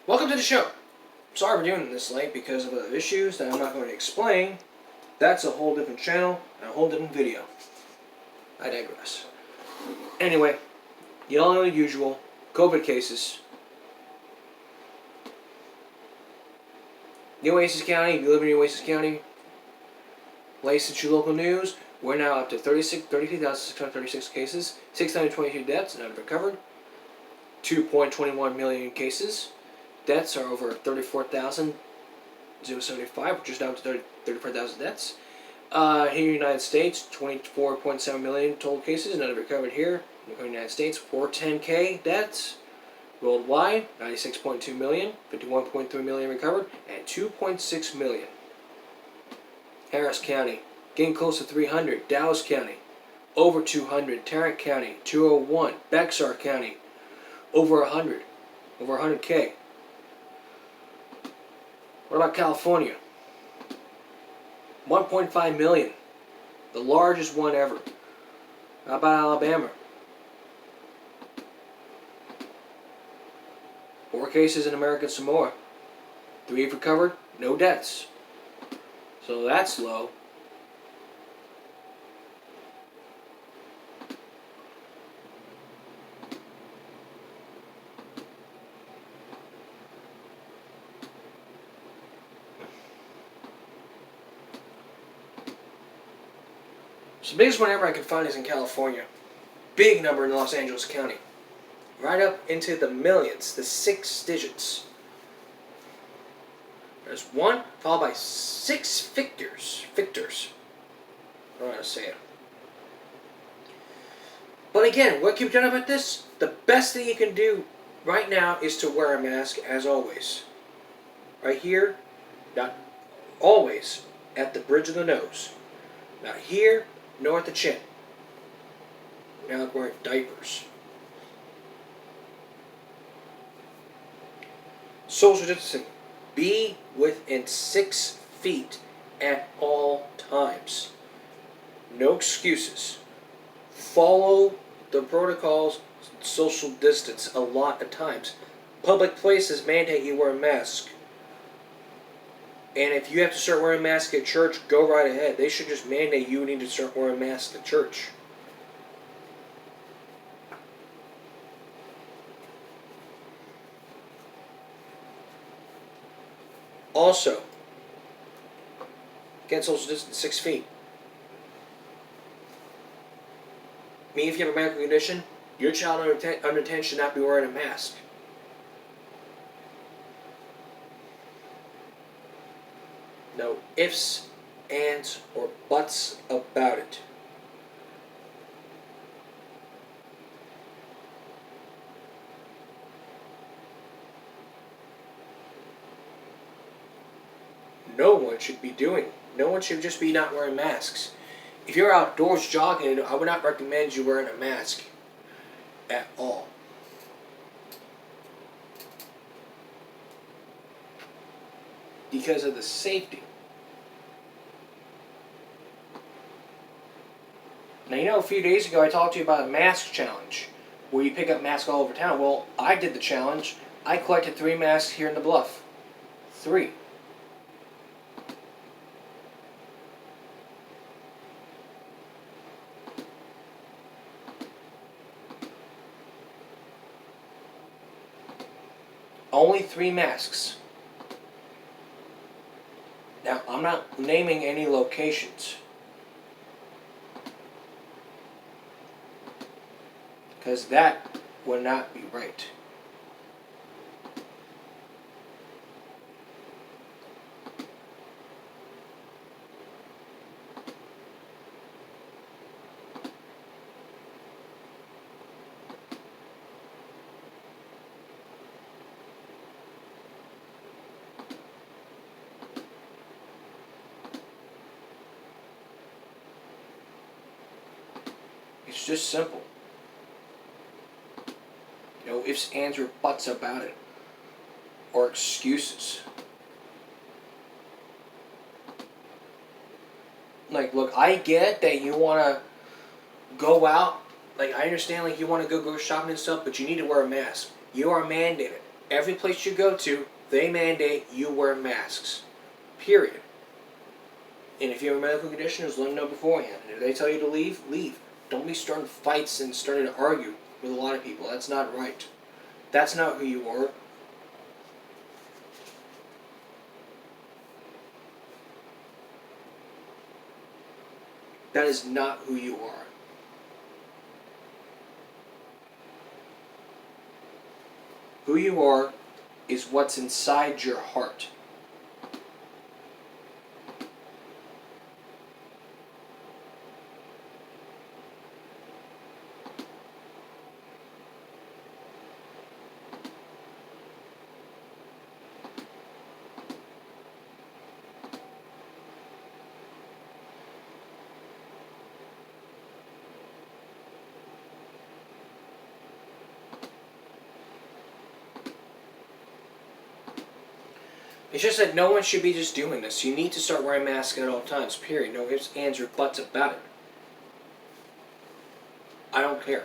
Welcome to the show. Sorry for doing this late because of other issues that I'm not going to explain. That's a whole different channel and a whole different video. I digress. Anyway, you all know the usual. COVID cases. New Oasis County, if you live in New Oasis County, licensed your local news. We're now up to 33,636 cases, 622 deaths, none recovered, 2.21 million cases. Deaths are over 34,075, which is down to 34,000 deaths. Here in the United States, 24.7 million total cases, none recovered here. In the United States, 410K deaths. Worldwide, 96.2 million, 51.3 million recovered, and 2.6 million. Harris County, getting close to 300. Dallas County, over 200. Tarrant County, 201. Bexar County, over 100. Over 100K. What about California? 1.5 million. The largest one ever. How about Alabama? 4 cases in American Samoa. 3 have recovered, no deaths. So that's low. So the biggest one ever I could find is in California. Big number in Los Angeles County. Right up into the millions, the 6 digits. There's 1, followed by 6 victors. I don't know how to say it. But again, what can be done about this? The best thing you can do right now is to wear a mask as always. Right here, not always at the bridge of the nose. Not here, nor at the chin. Now I'm wearing diapers. Social distancing. Be within 6 feet at all times. No excuses. Follow the protocols, social distance a lot of times. Public places mandate you wear a mask. And if you have to start wearing a mask at church, go right ahead. They should just mandate you need to start wearing a mask at church. Also, get social distance 6 feet. I mean, if you have a medical condition, your child under 10 should not be wearing a mask. No ifs, ands, or buts about it. No one should be doing. No one should just be not wearing masks. If you're outdoors jogging, I would not recommend you wearing a mask at all. Because of the safety. Now, you know, a few days ago I talked to you about a mask challenge where you pick up masks all over town. Well, I did the challenge. I collected 3 masks here in the Bluff. 3. Only 3 masks. Now, I'm not naming any locations. Because that would not be right. It's just simple. No ifs, ands, or buts about it. Or excuses. Like, look, I get that you want to go out. Like, I understand, like, you want to go shopping and stuff, but you need to wear a mask. You are mandated. Every place you go to, they mandate you wear masks. Period. And if you have a medical condition, just let them know beforehand. And if they tell you to leave, leave. Don't be starting fights and starting to argue with a lot of people. That's not right. That's not who you are. That is not who you are. Who you are is what's inside your heart. It's just that no one should be just doing this. You need to start wearing masks at all times, period. No ifs, ands, or buts about it. I don't care.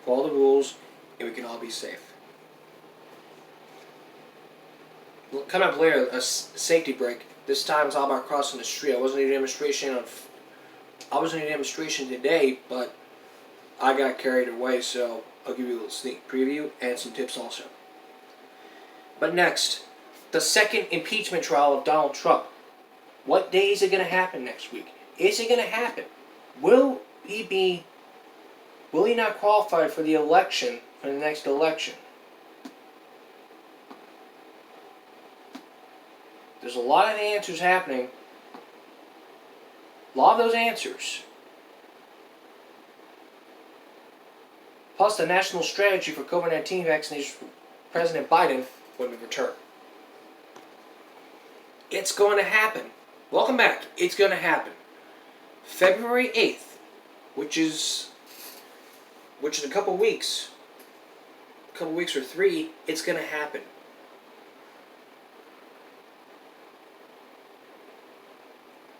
Follow the rules, and we can all be safe. Well, kind of later, a safety break. This time it's all about crossing the street. I wasn't in a demonstration today, but I got carried away, so I'll give you a little sneak preview and some tips also. But next, the second impeachment trial of Donald Trump. What day is it going to happen next week? Is it going to happen? Will he not qualify for the election, for the next election? There's a lot of answers happening. A lot of those answers. Plus the national strategy for COVID-19 vaccination for President Biden when we return. It's going to happen. Welcome back. It's going to happen. February 8th, which is a couple weeks or 3, it's going to happen.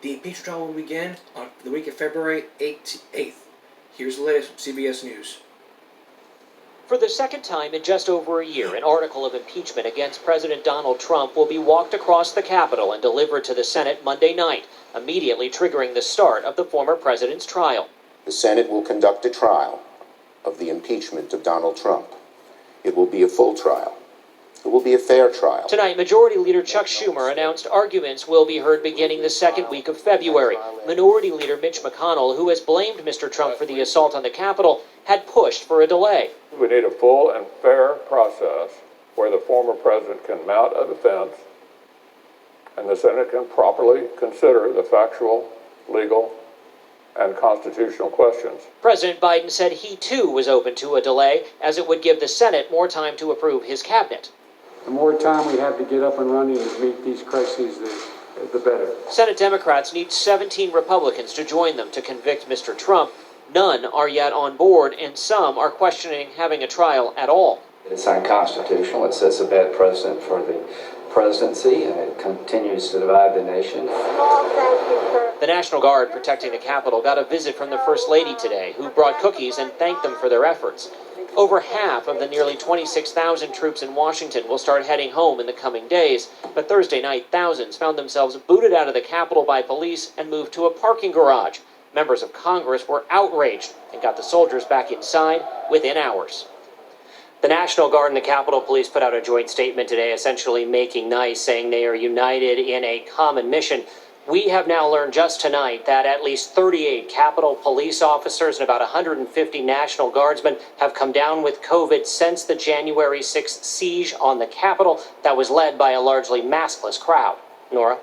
The impeachment trial will begin on the week of February 8th. Here's the latest from CBS News. For the second time in just over a year, an article of impeachment against President Donald Trump will be walked across the Capitol and delivered to the Senate Monday night, immediately triggering the start of the former president's trial. The Senate will conduct a trial of the impeachment of Donald Trump. It will be a full trial. It will be a fair trial. Tonight, Majority Leader Chuck Schumer announced arguments will be heard beginning the second week of February. Minority Leader Mitch McConnell, who has blamed Mr. Trump for the assault on the Capitol, had pushed for a delay. We need a full and fair process where the former president can mount a defense and the Senate can properly consider the factual, legal, and constitutional questions. President Biden said he too was open to a delay, as it would give the Senate more time to approve his cabinet. The more time we have to get up and running and meet these crises, the better. Senate Democrats need 17 Republicans to join them to convict Mr. Trump. None are yet on board, and some are questioning having a trial at all. It's unconstitutional. It sets a bad precedent for the presidency, and it continues to divide the nation. The National Guard protecting the Capitol got a visit from the First Lady today, who brought cookies and thanked them for their efforts. Over half of the nearly 26,000 troops in Washington will start heading home in the coming days, but Thursday night, thousands found themselves booted out of the Capitol by police and moved to a parking garage. Members of Congress were outraged and got the soldiers back inside within hours. The National Guard and the Capitol Police put out a joint statement today, essentially making nice, saying they are united in a common mission. We have now learned just tonight that at least 38 Capitol Police officers and about 150 National Guardsmen have come down with COVID since the January 6th siege on the Capitol that was led by a largely maskless crowd. Nora?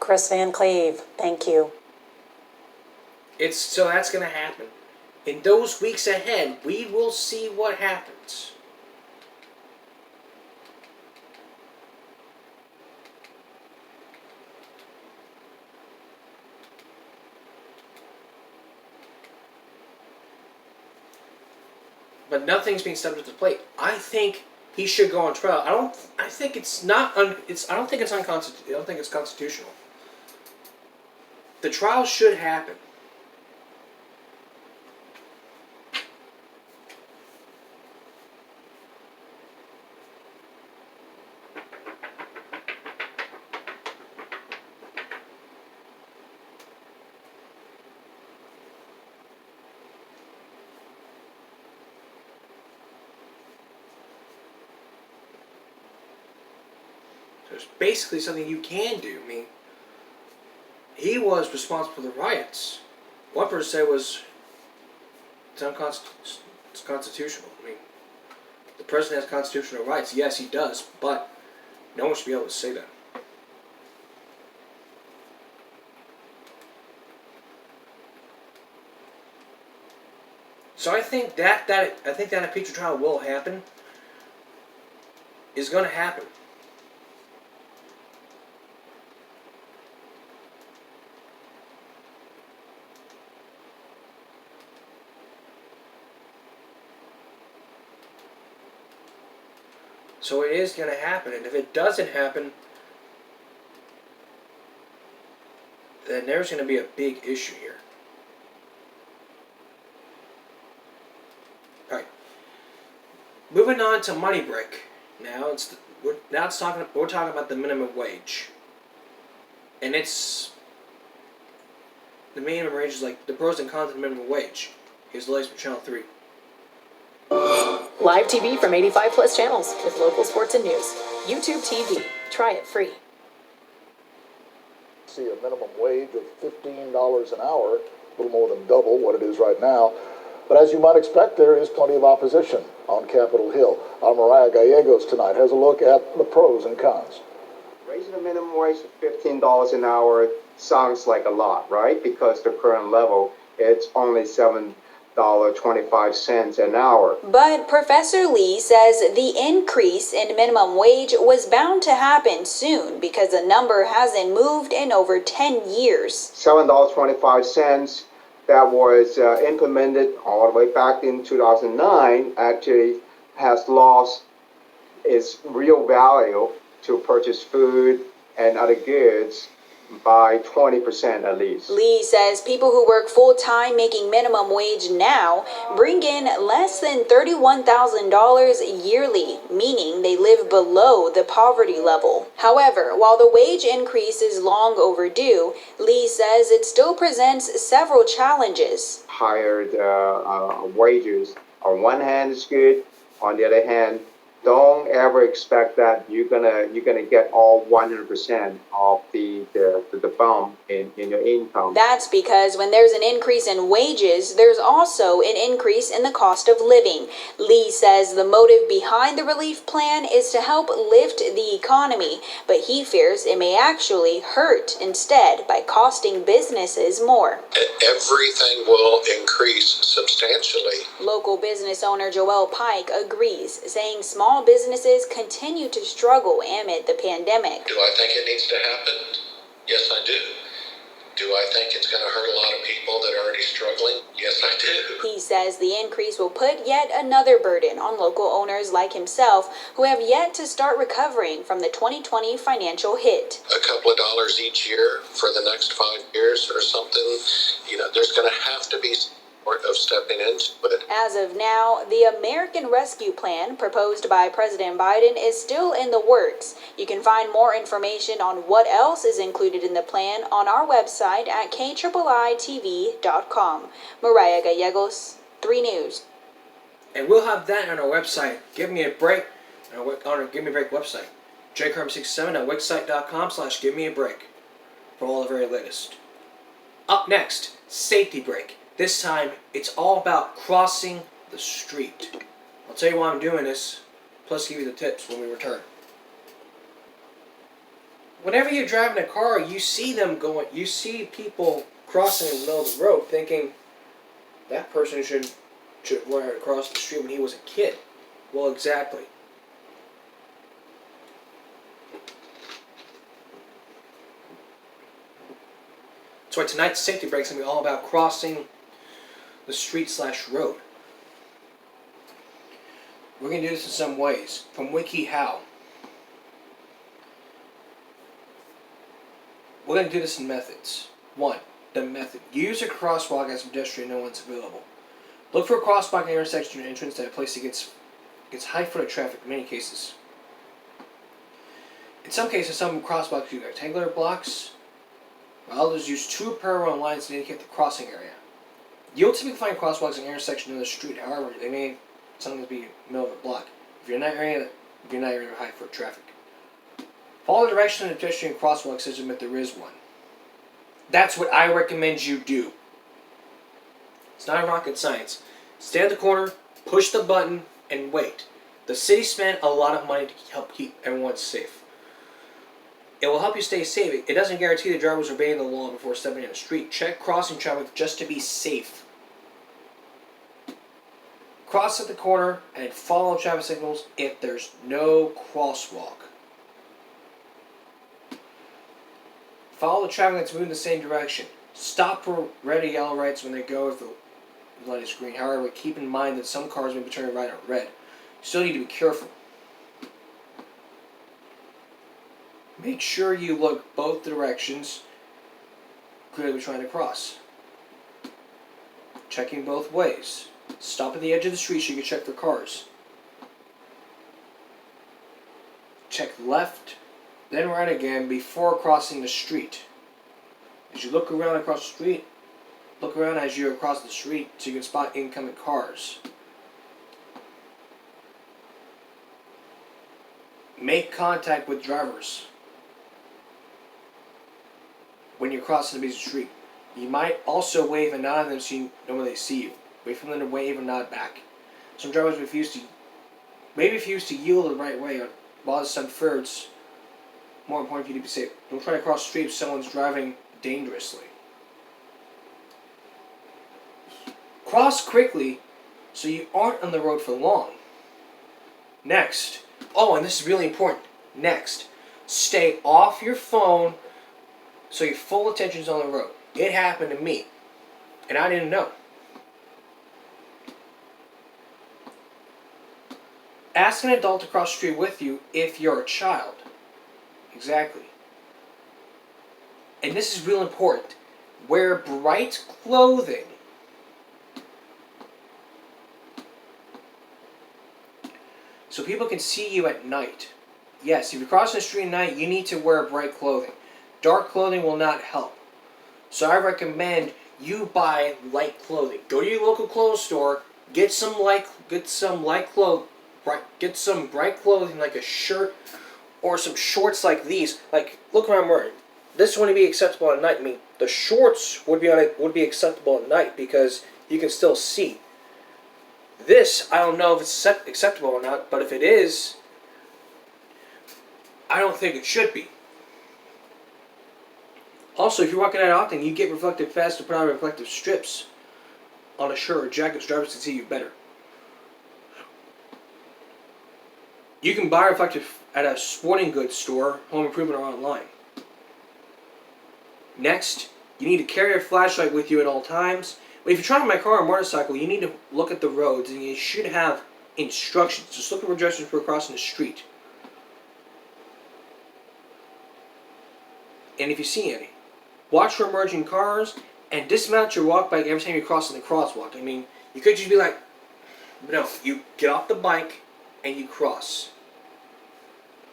Chris Van Cleve, thank you. So that's going to happen. In those weeks ahead, we will see what happens. But nothing's being subject to the plate. I think he should go on trial. I don't think it's unconstitutional. I don't think it's constitutional. The trial should happen. So it's basically something you can do. I mean, he was responsible for the riots. One person said it's unconstitutional. I mean, the president has constitutional rights. Yes, he does, but no one should be able to say that. So I think that impeachment trial will happen. Is going to happen. So it is going to happen, and if it doesn't happen, then there's going to be a big issue here. All right. Moving on to money break. Now we're talking about the minimum wage, and it's the minimum wage is like the pros and cons of the minimum wage. Here's the latest from Channel 3. Live TV from 85 plus channels with local sports and news. YouTube TV. Try it free. See a minimum wage of $15 an hour, a little more than double what it is right now. But as you might expect, there is plenty of opposition on Capitol Hill. Our Mariah Gallegos tonight has a look at the pros and cons. Raising the minimum wage to $15 an hour sounds like a lot, right? Because the current level, it's only $7.25 an hour. But Professor Lee says the increase in minimum wage was bound to happen soon because the number hasn't moved in over 10 years. $7.25 that was implemented all the way back in 2009 actually has lost its real value to purchase food and other goods by 20% at least. Lee says people who work full-time making minimum wage now bring in less than $31,000 yearly, meaning they live below the poverty level. However, while the wage increase is long overdue, Lee says it still presents several challenges. Higher wages on one hand is good, on the other hand, don't ever expect that you're gonna get all 100% of the bump in your income. That's because when there's an increase in wages, there's also an increase in the cost of living. Lee says the motive behind the relief plan is to help lift the economy, but he fears it may actually hurt instead by costing businesses more. Everything will increase substantially. Local business owner Joel Pike agrees, saying small businesses continue to struggle amid the pandemic. Do I think it needs to happen? Yes, I do. Do I think it's going to hurt a lot of people that are already struggling? Yes, I do. He says the increase will put yet another burden on local owners like himself who have yet to start recovering from the 2020 financial hit. A couple of dollars each year for the next 5 years or something, there's going to have to be of stepping into it. As of now, the American Rescue Plan proposed by President Biden is still in the works. You can find more information on what else is included in the plan on our website at KIIITV.com. Mariah Gallegos, 3 News. And we'll have that on our website. Give Me a Break on our Give Me a Break website. jcarm67 at wixsite.com/Give Me a Break for all the very latest. Up next, Safety Break. This time, it's all about crossing the street. I'll tell you why I'm doing this, plus give you the tips when we return. Whenever you're driving a car, you see people crossing in the middle of the road thinking that person should learn how to cross the street when he was a kid. Well, exactly. So tonight's Safety Break is going to be all about crossing the street/road. We're going to do this in some ways. From WikiHow. We're going to do this in methods. 1. The method. Use a crosswalk as a pedestrian no one's available. Look for a crosswalk at intersection or entrance at a place that gets high foot of traffic in many cases. In some cases, some crosswalks use rectangular blocks, while others use 2 parallel lines to indicate the crossing area. You'll typically find crosswalks in an intersection in the street. However, they may sometimes be in the middle of a block. If you're in that area, you're in high foot traffic. Follow the direction of the pedestrian crosswalk system if there is one. That's what I recommend you do. It's not rocket science. Stay at the corner, push the button, and wait. The city spent a lot of money to help keep everyone safe. It will help you stay safe. It doesn't guarantee the drivers obeying the law before stepping in the street. Check crossing traffic just to be safe. Cross at the corner and follow traffic signals if there's no crosswalk. Follow the traffic that's moving in the same direction. Stop for red or yellow lights when they go if the light is green. However, keep in mind that some cars may be turning right or red. You still need to be careful. Make sure you look both directions. Clearly trying to cross. Checking both ways. Stop at the edge of the street so you can check for cars. Check left, then right again before crossing the street. As you look around across the street, look around as you're across the street so you can spot incoming cars. Make contact with drivers when you're crossing a busy street. You might also wave and nod at them so you know when they see you. Wait for them to wave and nod back. Some drivers may refuse to yield the right way while it's unfair. It's more important for you to be safe. Don't try to cross the street if someone's driving dangerously. Cross quickly so you aren't on the road for long. Next, and this is really important. Next, stay off your phone so your full attention's on the road. It happened to me, and I didn't know. Ask an adult to cross the street with you if you're a child. Exactly. And this is real important. Wear bright clothing. So people can see you at night. Yes, if you're crossing the street at night, you need to wear bright clothing. Dark clothing will not help. So I recommend you buy light clothing. Go to your local clothes store, get some bright clothing like a shirt or some shorts like these. Like, look what I'm wearing. This wouldn't be acceptable at night. I mean, the shorts would be acceptable at night because you can still see. This, I don't know if it's acceptable or not, but if it is, I don't think it should be. Also, if you're walking out often, you get reflective vests to put on reflective strips on a shirt or jacket so drivers can see you better. You can buy reflective at a sporting goods store, home improvement, or online. Next, you need to carry a flashlight with you at all times. But if you're driving my car or motorcycle, you need to look at the roads and you should have instructions. Just look at directions for crossing the street. And if you see any, watch for emerging cars and dismount your walk bike every time you're crossing the crosswalk. I mean, you could just be like, no, you get off the bike and you cross.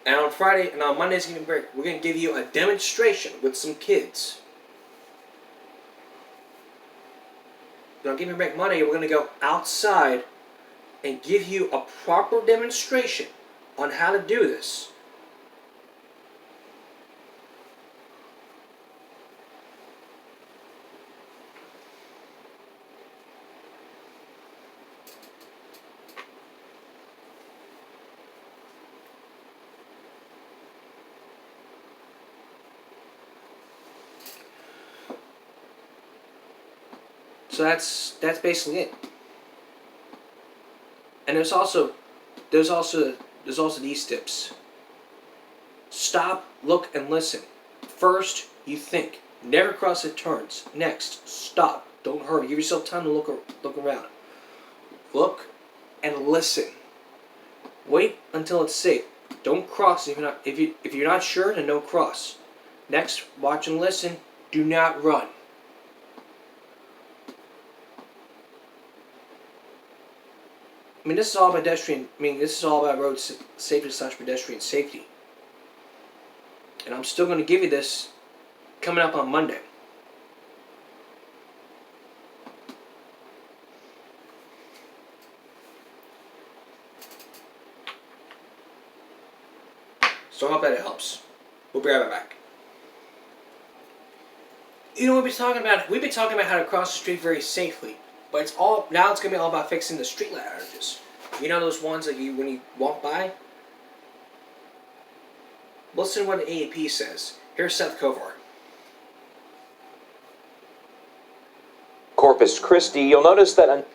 And on Friday and on Monday's Evening Break, we're going to give you a demonstration with some kids. On Give Me Break Monday, we're going to go outside and give you a proper demonstration on how to do this. So that's basically it. And there's also these tips. Stop, look, and listen. First, you think. Never cross at turns. Next, stop. Don't hurry. Give yourself time to look around. Look and listen. Wait until it's safe. Don't cross if you're not sure, then don't cross. Next, watch and listen. Do not run. I mean, this is all about road safety / pedestrian safety. And I'm still going to give you this coming up on Monday. So I hope that it helps. We'll be right back. You know, we've been talking about how to cross the street very safely, but it's gonna be all about fixing the streetlight outages. You know those ones that when you walk by? Listen to what the AEP says. Here's Seth Kovar. Corpus Christi, you'll notice that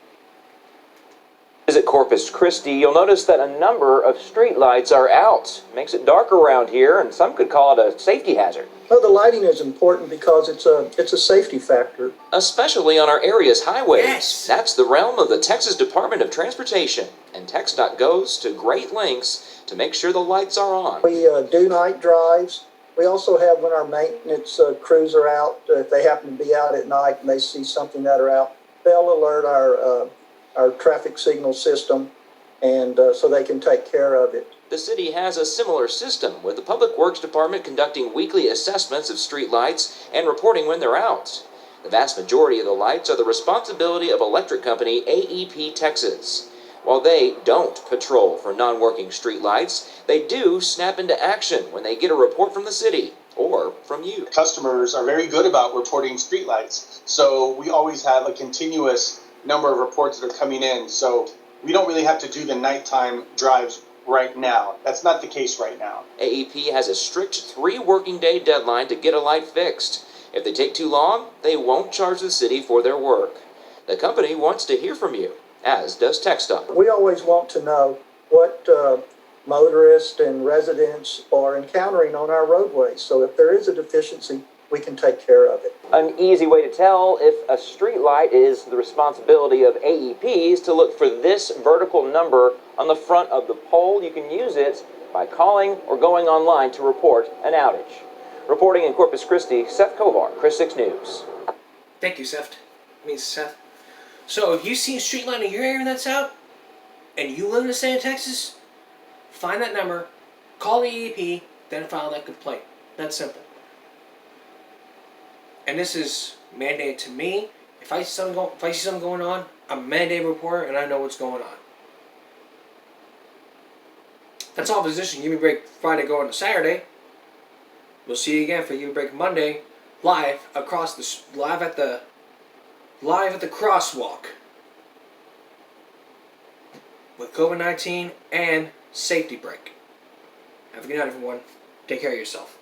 Visit Corpus Christi, you'll notice that a number of streetlights are out. Makes it dark around here, and some could call it a safety hazard. Well, the lighting is important because it's a safety factor. Especially on our area's highways. Yes. That's the realm of the Texas Department of Transportation, and TxDOT goes to great lengths to make sure the lights are on. We do night drives. We also have, when our maintenance crews are out, if they happen to be out at night and they see something that are out, they'll alert our traffic signal system, and so they can take care of it. The city has a similar system, with the Public Works Department conducting weekly assessments of street lights and reporting when they're out. The vast majority of the lights are the responsibility of electric company AEP Texas. While they don't patrol for non-working street lights, they do snap into action when they get a report from the city or from you. Customers are very good about reporting streetlights, so we always have a continuous number of reports that are coming in, so we don't really have to do the nighttime drives right now. That's not the case right now. AEP has a strict 3 working day deadline to get a light fixed. If they take too long, they won't charge the city for their work. The company wants to hear from you, as does TxDOT. We always want to know what motorists and residents are encountering on our roadways. So if there is a deficiency, we can take care of it. An easy way to tell if a street light is the responsibility of AEP is to look for this vertical number on the front of the pole. You can use it by calling or going online to report an outage. Reporting in Corpus Christi, Seth Kovar, Chris 6 News. Thank you, Seth. So if you see a street light in your area that's out, and you live in the state of Texas, find that number, call the AEP, then file that complaint. That's simple. And this is mandated to me. If I see something going on, I'm a mandated reporter and I know what's going on. That's all position. Give me a break Friday going to Saturday. We'll see you again for Give Me a Break Monday, live at the crosswalk with COVID-19 and safety break. Have a good night, everyone. Take care of yourself.